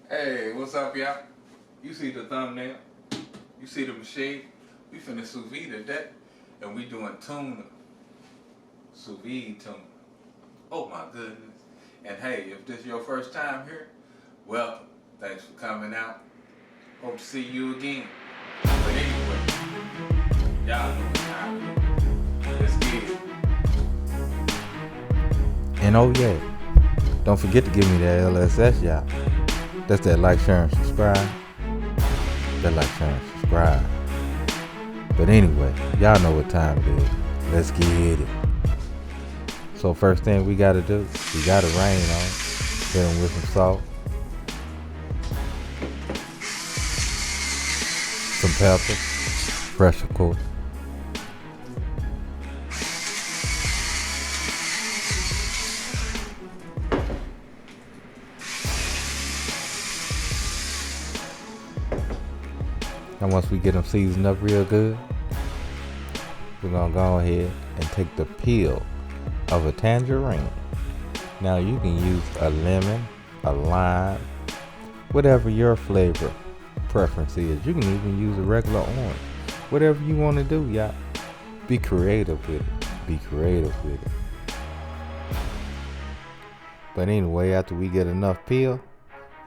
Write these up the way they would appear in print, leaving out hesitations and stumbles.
Hey, what's up, y'all? You see the thumbnail? You see the machine? We finna sous vide today, and we doing tuna, sous vide tuna. Oh my goodness! And hey, if this is your first time here, welcome. Thanks for coming out. Hope to see you again. But anyway, y'all know what time it is. Let's get it. And oh yeah, don't forget to give me that LSS, y'all. That's that like, share, and subscribe. That like, share, and subscribe. But anyway, y'all know what time it is. Let's get it. So first thing we gotta do, we gotta rain on. Hit them with some salt, some pepper, fresh of course. And once we get them seasoned up real good, we're gonna go ahead and take the peel of a tangerine. Now you can use a lemon, a lime, whatever your flavor preference is. You can even use a regular orange. Whatever you want to do, y'all. Be creative with it. Be creative with it. But anyway, after we get enough peel,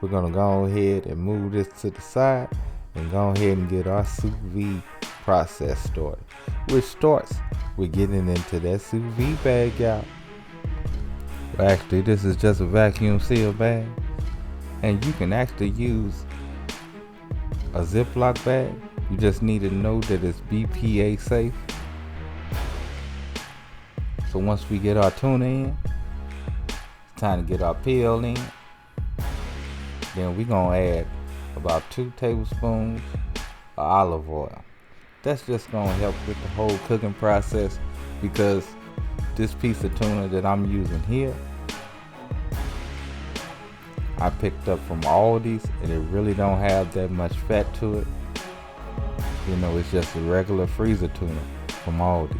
we're gonna go ahead and move this to the side and go ahead and get our sous vide process started, which starts with getting into that sous vide bag, y'all. Well, actually, this is just a vacuum seal bag, and you can actually use a Ziploc bag. You just need to know that it's BPA safe. So once we get our tuna in, it's time to get our peel in. Then we're gonna add about 2 tablespoons of olive oil. That's just gonna help with the whole cooking process, because this piece of tuna that I'm using here, I picked up from Aldi's, and it really don't have that much fat to it. You know, it's just a regular freezer tuna from Aldi's,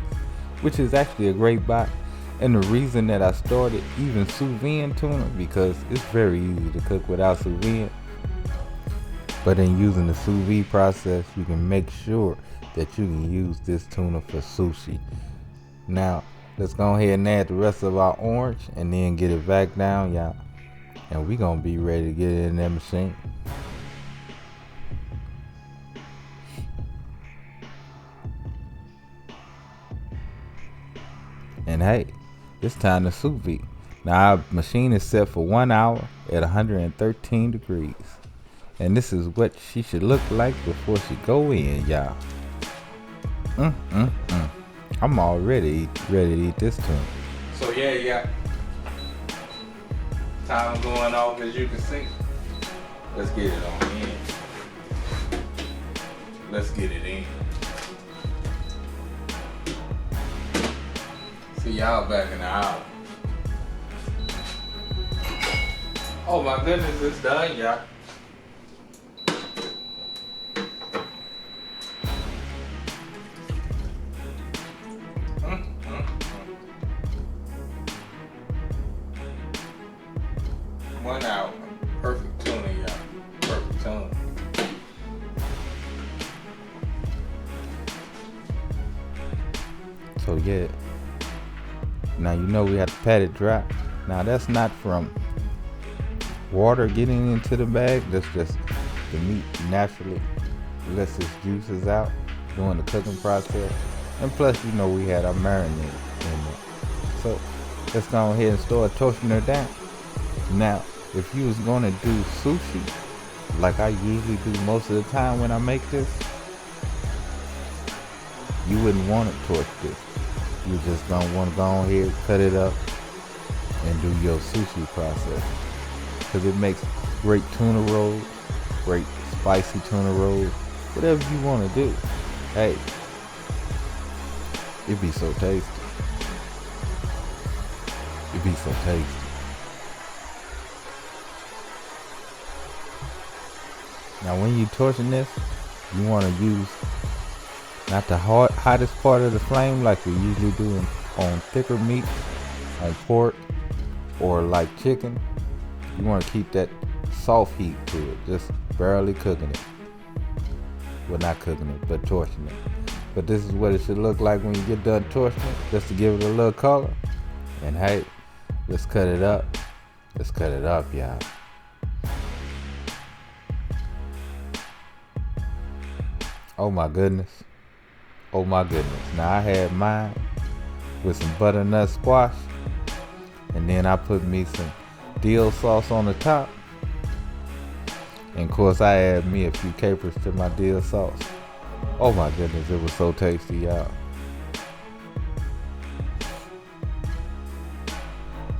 which is actually a great buy. And the reason that I started even sous vide tuna, because it's very easy to cook without sous vide. But in using the sous vide process, you can make sure that you can use this tuna for sushi. Now, let's go ahead and add the rest of our orange and then get it back down, y'all. And we gonna be ready to get it in that machine. And hey, it's time to sous vide. Now our machine is set for 1 hour at 113 degrees. And this is what she should look like before she go in, y'all. I'm already ready to eat this tuna. So yeah. Time going off, as you can see. Let's get it on in. Let's get it in. See y'all back in the hour. Oh my goodness, it's done, y'all. One hour. Perfect tuna, y'all. Perfect tuna. So yeah. Now you know we have to pat it dry. Now that's not from water getting into the bag. That's just the meat naturally lets its juices out during the cooking process. And plus, you know, we had our marinade in there. So let's go ahead and start toasting her down. Now, if you was gonna do sushi, like I usually do most of the time when I make this, you wouldn't want to torch this. You just gonna want to go ahead, cut it up, and do your sushi process. Because it makes great tuna rolls, great spicy tuna rolls, whatever you want to do. Hey, it'd be so tasty. It'd be so tasty. Now when you torching this, you want to use not the hottest part of the flame like we usually do on thicker meats, on pork, or like chicken. You want to keep that soft heat to it, just barely cooking it. Well, not cooking it, but torching it. But this is what it should look like when you get done torching it, just to give it a little color. And hey, let's cut it up. Let's cut it up, y'all. Oh my goodness. Oh my goodness. Now I had mine with some butternut squash. And then I put me some dill sauce on the top. And of course I add me a few capers to my dill sauce. Oh my goodness, it was so tasty, y'all.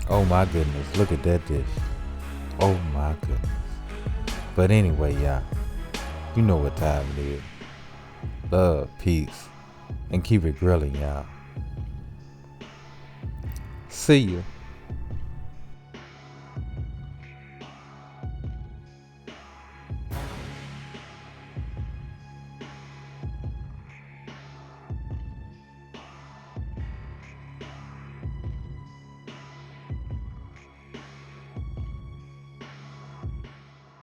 Oh my goodness, look at that dish. Oh my goodness. But anyway, y'all, you know what time it is. Love, peace, and keep it grilling, y'all. See you.